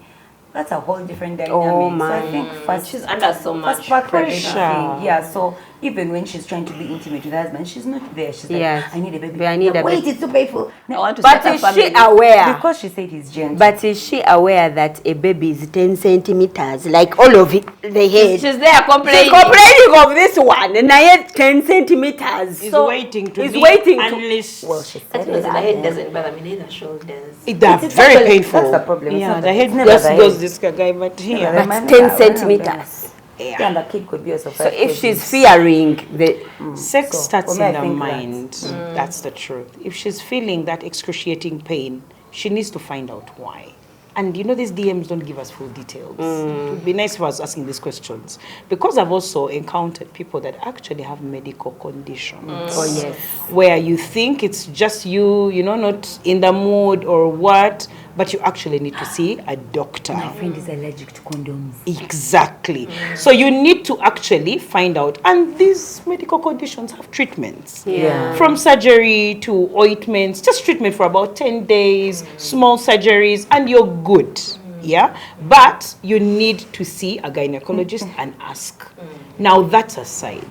That's a whole different dynamic. So I man. think first She's under so much first part pressure. Yeah. So even when she's trying to be intimate with her husband, she's not there. She's like, Yes. I need a baby. I need a Wait, baby. it's so painful. I want to But start a is she family. aware? Because she said he's gentle. But is she aware that a baby is 10 centimeters, like all of it, the head? She's there She's complaining. complaining of this one, and I had 10 centimeters. He's so waiting to he's be waiting to. unleashed. well, she said That means that. my head doesn't bother me, neither shoulders. That's very actually- painful. that's the problem. It's Yeah, not the head never just the goes head. this guy, but here. Yeah, But man, 10 yeah, centimeters. Yeah, and the kid could be also So 5 if she's kgs. fearing the. Sex So, starts for me, I in the think mind. That's the truth. If she's feeling that excruciating pain, she needs to find out why. And you know, these DMs don't give us full details. It would be nice if I was asking these questions. Because I've also encountered people that actually have medical conditions. Oh, yes. Where you think it's just you know, not in the mood or what, but you actually need to see a doctor. My friend is allergic to condoms. Exactly. So you need to actually find out. And these medical conditions have treatments. Yeah. From surgery to ointments, just treatment for about 10 days, small surgeries, and you're good. Yeah. But you need to see a gynecologist and ask. Now that's aside.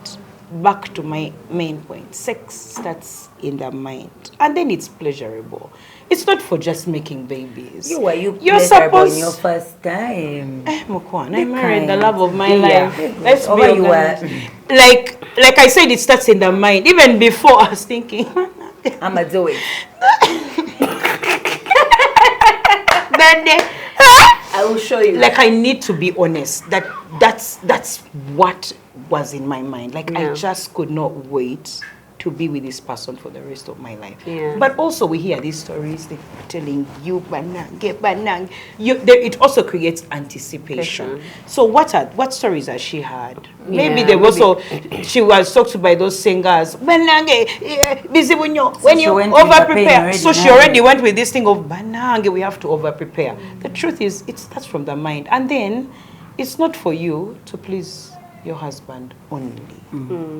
Back to my main point. Sex starts in the mind. And then it's pleasurable. It's not for just making babies. You're You're pleasurable in supposed. your first time. Mukwan, Be I married the kind. love of my Yeah. life. Let's be Over you organized. Like I said, it starts in the mind. Even before I was thinking, I'ma do it. I will show you. like I need to be honest. That's what was in my mind. Like I just could not wait to to be with this person for the rest of my life. Yeah. But also we hear these stories, they're telling you, banang. It also creates anticipation. So what stories has she had? Maybe there was also, she was talked to by those singers, busy when you over prepare. So she already went with this thing of banang, we have to over prepare. The truth is, it starts from the mind. And then it's not for you to please your husband only.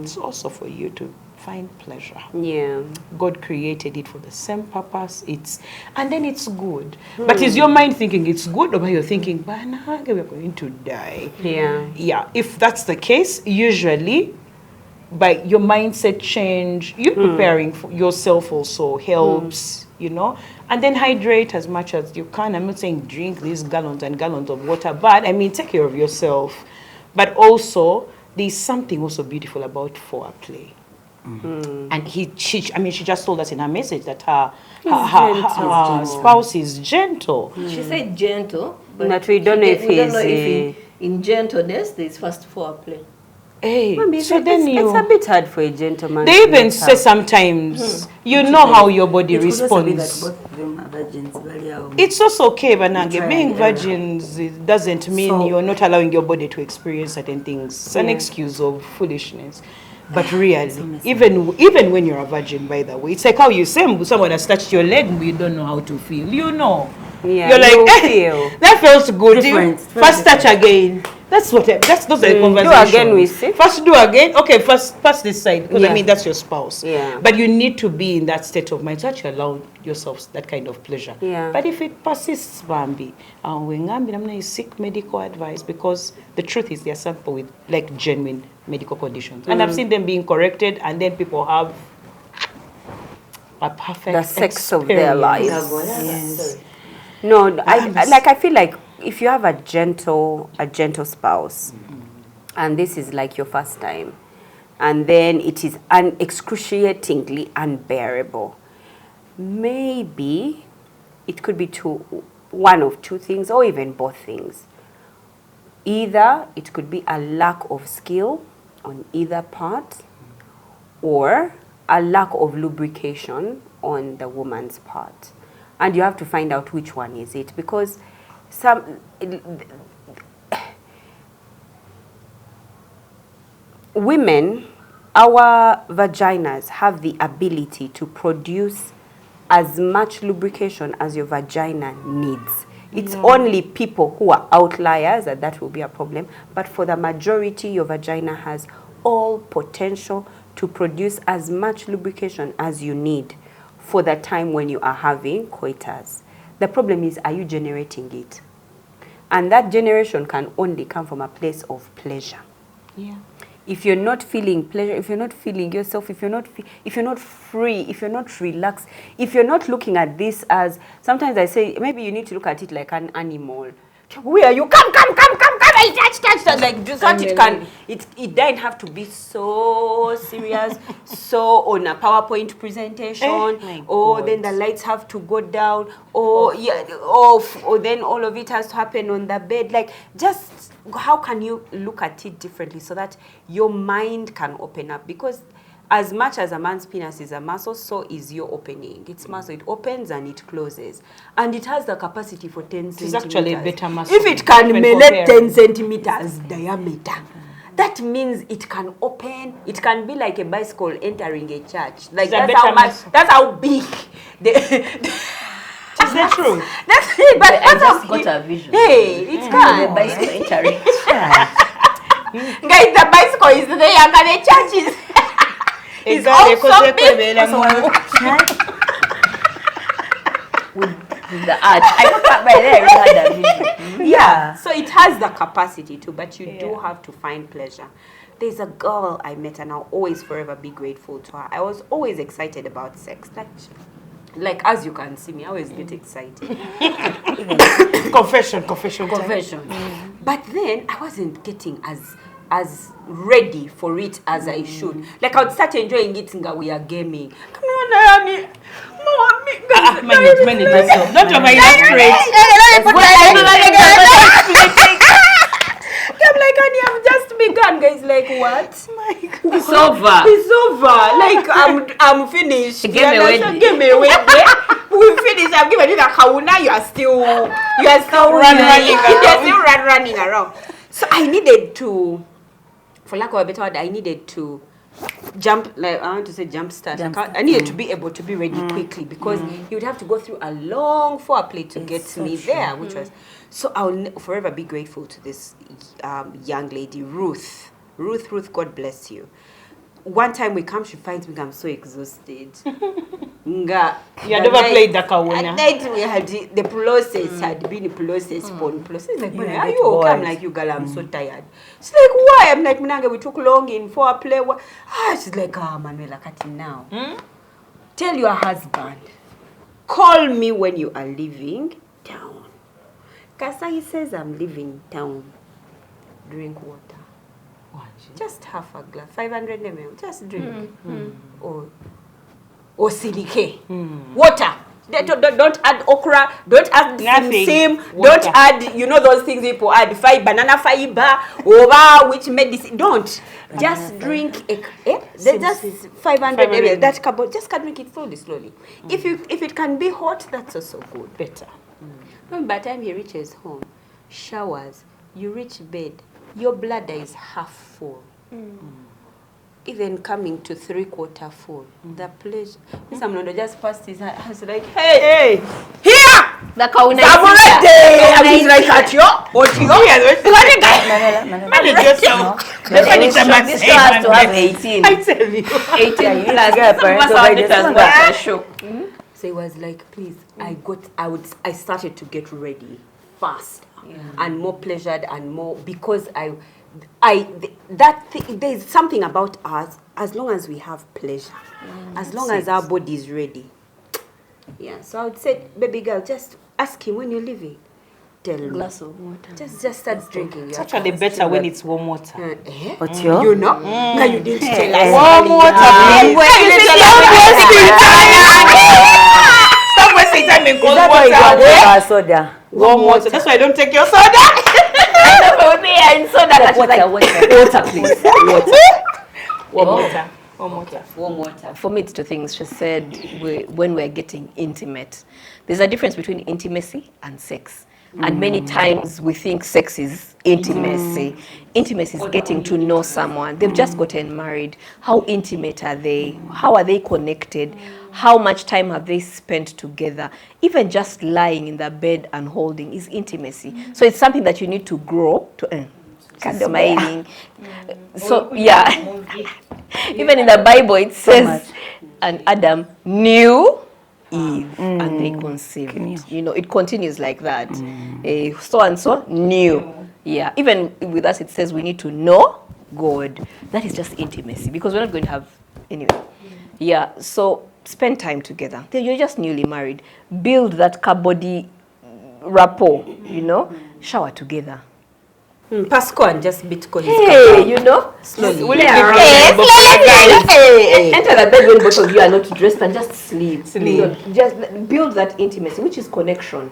It's also for you to find pleasure. Yeah. God created it for the same purpose. And then it's good. But is your mind thinking it's good, or you're thinking, bananga, we're going to die? Yeah. If that's the case, usually by your mindset change, you preparing for yourself also helps, you know. And then hydrate as much as you can. I'm not saying drink these gallons and gallons of water, but I mean take care of yourself. But also, there's something also beautiful about foreplay. And she just told us in her message that her spouse is gentle. She said gentle, but we don't know if in gentleness there's first foreplay. Hey, so it's a bit hard for a gentleman. They even say sometimes, you know how your body responds. Both of them are virgins. It's also okay, Banange. Being virgins, it doesn't mean you're not allowing your body to experience certain things. It's an excuse of foolishness. But really, even when you're a virgin, by the way, it's like how you say someone has touched your leg, but you don't know how to feel. You know. Yeah, you're like, that felt good. First touch again. Those are the conversations. Do again, we see. First do again. Okay, first pass this side, because I mean that's your spouse. Yeah. But you need to be in that state of mind so that you allow yourself that kind of pleasure. Yeah. But if it persists, Bambi, you seek medical advice, because the truth is there are some people with like genuine medical conditions, and I've seen them being corrected, and then people have a perfect the sex of their lives. Yes. No, I feel like if you have a gentle spouse, and this is like your first time, and then it is excruciatingly unbearable, maybe it could be one of two things, or even both things. Either it could be a lack of skill on either part, or a lack of lubrication on the woman's part. And you have to find out which one is it, because women, our vaginas have the ability to produce as much lubrication as your vagina needs. It's only people who are outliers that will be a problem. But for the majority, your vagina has all potential to produce as much lubrication as you need for the time when you are having coitus. The problem is, are you generating it? And that generation can only come from a place of pleasure. Yeah. If you're not feeling pleasure, if you're not feeling yourself, if you're not free, if you're not relaxed, if you're not looking at this as, sometimes I say, maybe you need to look at it like an animal. Where you come, I touch, like do something. It doesn't have to be so serious, so on a PowerPoint presentation, or then the lights have to go down, or or then all of it has to happen on the bed. Like, just how can you look at it differently so that your mind can open up? Because as much as a man's penis is a muscle, so is your opening. It's muscle. It opens and it closes. And it has the capacity for 10 centimeters. It's actually a better muscle. If it can make 10 centimeters diameter, that means it can open. It can be like a bicycle entering a church. Like, that's how big. Is that true? That's it. But I just got a vision. Hey, it can. The bicycle entering. Guys, the bicycle is there, and the church is... It's also big. With the art. I thought by there we had a vision. Yeah. So it has the capacity to, but you do have to find pleasure. There's a girl I met, and I'll always forever be grateful to her. I was always excited about sex. Like as you can see me, I always get excited. Confession. But then I wasn't getting as ready for it as I should. Like, I would start enjoying it and we are gaming. Come on, Naomi. Many yourself. Not your mind straight. I'm like, honey, I'm just me gun, guys. Like what? It's over. It's over. Like I'm finished. Give me wedding. Give me wedding. We finished. I'm giving you the kauna. You are still running around. So I needed to, for lack of a better word, I needed to jump. Like I want to say jump start. I needed to be able to be ready quickly because you would have to go through a long foreplay to get me there, which was. So I'll forever be grateful to this young lady, Ruth. Ruth, God bless you. One time we come, she finds me, I'm so exhausted. You never played the kauna. At night we had the process, had been a process, process. Like, are you okay? I'm like, you girl, I'm so tired. She's like, why? I'm like, Mnanga, we took long in foreplay. She's like, Manuela, cut him now. Tell your husband, call me when you are leaving town. Kasa, he says, I'm leaving town. Drink water. Just half a glass, 500 ml, just drink. Or silike. Water. Don't add okra, don't add same, don't add, those things people add, banana fiber, which medicine, don't. Just drink, just 500 ml, that carbon, just can drink it slowly. If it can be hot, that's also good. Better. By the time he reaches home, showers, you reach bed, your bladder is half full. Even coming to 3/4 full. The pleasure. Mr. Mlondo just passed his hand. I was like, hey, here! The kauna. I'm just like at you. What you go? This has to have 18. I tell you. 18 plus. So it was like, please, I started to get ready fast and more pleasured and more because there's something about us as long as we have pleasure, as long as our body is ready. Yeah, so I would say, baby girl, just ask him when you're leaving. Tell him. Glass of water. Just start drinking. It's actually better when it's warm water. What's your? You know? No, you didn't tell us. Warm water, please. Stop wasting time in cold water. Soda. Warm water. That's why I don't take your soda. Water, please. Warm water. For me, it's two things. She said when we're getting intimate, there's a difference between intimacy and sex. And many times we think sex is intimacy. Intimacy is getting to know someone. They've just gotten married. How intimate are they? How are they connected? How much time have they spent together? Even just lying in the bed and holding is intimacy. So it's something that you need to grow to. Smiling. So yeah, even in the Bible it says, and Adam knew Eve and they conceived. It continues like that. So and so knew. Yeah, even with us it says we need to know God. That is just intimacy because we're not going to have anyway. Yeah, so spend time together. You're just newly married. Build that body rapport. Shower together. Pasco and just Bitcoin. Hey, slowly. Enter the bed when both of you are not dressed and just sleep. Just build that intimacy, which is connection.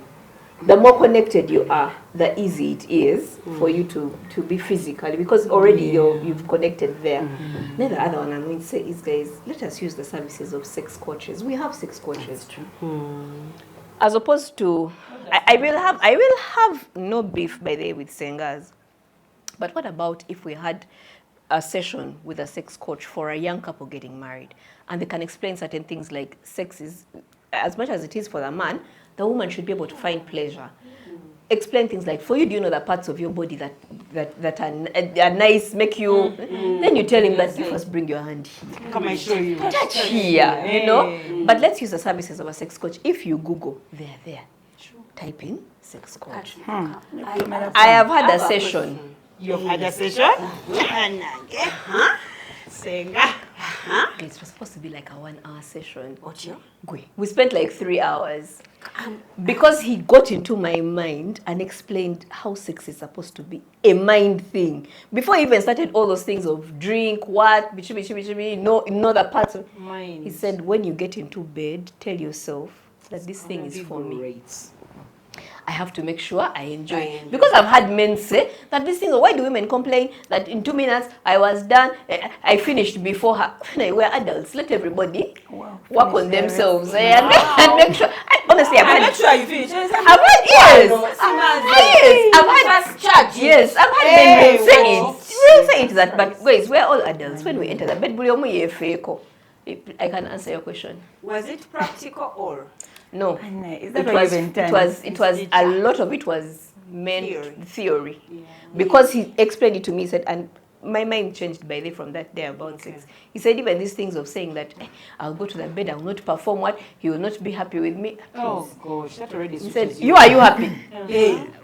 The more connected you are, the easy it is for you to be physically because already you've connected there. Then the other one I'm going to say is, guys, let us use the services of sex coaches. We have sex coaches. As opposed to, I will have no beef by the way with singers. But what about if we had a session with a sex coach for a young couple getting married and they can explain certain things like sex is, as much as it is for the man, the woman should be able to find pleasure. Explain things like, for you, do you know the parts of your body that are nice, make you... Then you tell him that you first bring your hand here. Come and show you. Touch here, But let's use the services of a sex coach. If you Google, they're there. Type in sex coach. I have had a session. You've had a session? It was supposed to be like a 1-hour session. We spent like 3 hours. Because he got into my mind and explained how sex is supposed to be a mind thing. Before he even started all those things of drink, what, know the parts of mind. He said, when you get into bed, tell yourself that this thing is for me. I have to make sure I enjoy it. Because I've had men say that this thing, why do women complain that in 2 minutes I was done, I finished before her. We're adults, let everybody work on themselves and make sure. Honestly, I've had sure you finish. I've had yes, I've had men say it. We'll say it that, but guys, we're all adults. When we enter the bed, I can answer your question. Was it practical or? No, Is it that was, even it was a lot of it was meant theory. Because he explained it to me, he said, and my mind changed by day from that day about 6. He said even these things of saying that I'll go to the bed, I will not perform what, he will not be happy with me. Oh gosh, that already. He said, are you happy?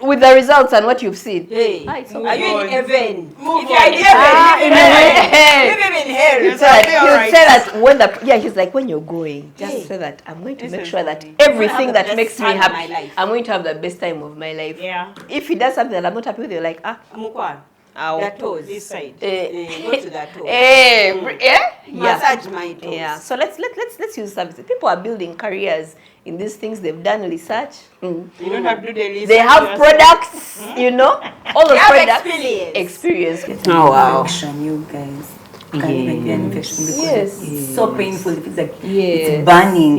With the results and what you've seen? It's okay. Are you in heaven? Move If you're in heaven, leave him in hell. He said that when he's like, when you're going, just say that I'm going to make sure that everything that makes me happy, I'm going to have the best time of my life. Yeah. If he does something that I'm not happy with, you're like, That toes. This side. Go to that toe. Massage my toes. Yeah. So let's use services. People are building careers in these things. They've done research. You don't have to do the research. They have products, all the products. Experience. Oh wow! Infection, you guys. Can even be an infection because it's so painful. It's like it's burning.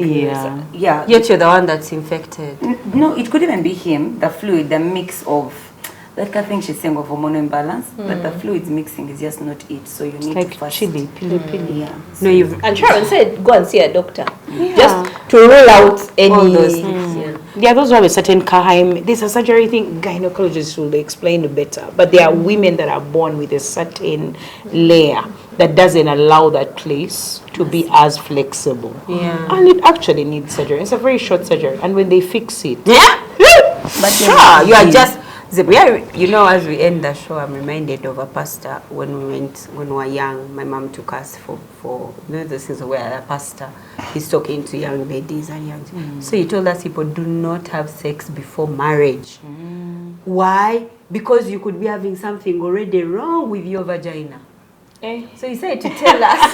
Yeah. Yet you're the one that's infected. No, it could even be him. The fluid, the mix of. That I think she's saying of hormonal imbalance, but the fluids mixing is just not it. So you need to first chili. Yeah. No, and Sharon said go and see a doctor just to rule out any all those things. Yeah, those who have a certain there's a surgery thing, gynecologists will explain it better. But there are women that are born with a certain layer that doesn't allow that place to be as flexible. Yeah. And it actually needs surgery. It's a very short surgery. And when they fix it, But sure, you are just. As we end the show, I'm reminded of a pastor when we were young. My mom took us for those things where a pastor is talking to young ladies and young. So he told us people do not have sex before marriage. Why? Because you could be having something already wrong with your vagina. So he said to tell us.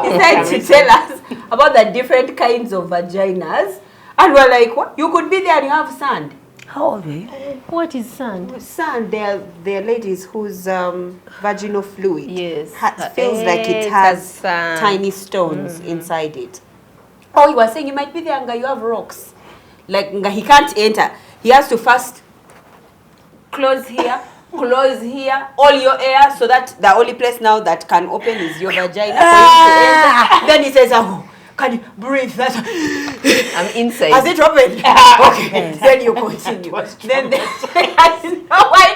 He said to tell us about the different kinds of vaginas, and we're like, what? You could be there and you have sand. How old were you? What is sand? Sand, they're ladies whose vaginal fluid feels Yes. like it has sand. tiny stones inside it. Oh, you were saying you might be there and you have rocks. Like he can't enter. He has to first close here, all your air, so that the only place now that can open is your vagina for you to enter. Then he says, can you breathe? I'm inside. Has it opened? Okay. Then you continue. I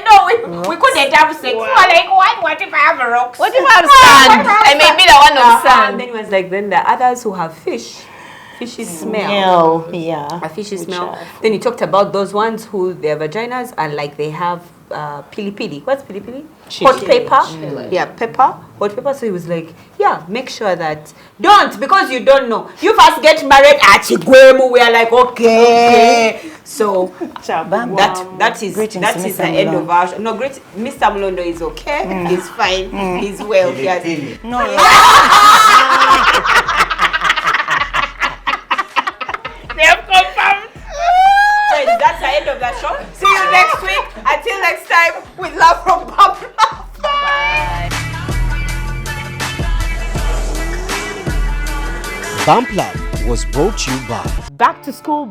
know we couldn't have sex. We're like, what if I have a rock? What if I have sand? I may be the one of sand. And then it was like, then the others who have fishy smell. A fishy smell. Then he talked about those ones who their vaginas are like they have pili. What's pili? Hot pepper. Yeah, pepper. Hot pepper. So he was like, make sure that don't, because you don't know. You first get married at Chigwemu. We are like, okay. So that is the end of our show. No, great. Mr. Mlondo is okay. He's fine. He's well. They have confirmed. Friends, that's the end of the show. See you next week. Until next time, with love from Pablo. Bye. Bump Love was brought to you by back to school.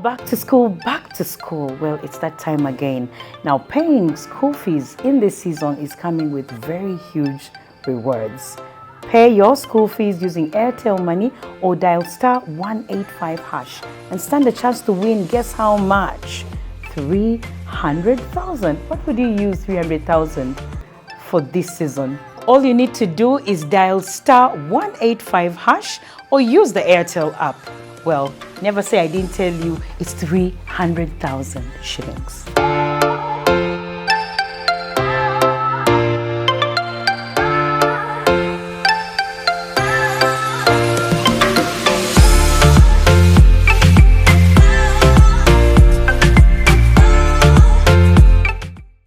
Well, it's that time again. Now, paying school fees in this season is coming with very huge rewards. Pay your school fees using Airtel Money or dial *185# and stand a chance to win. Guess how much? 300,000. What would you use 300,000 for this season? All you need to do is dial *185# or use the Airtel app. Well, never say I didn't tell you. It's 300,000 shillings.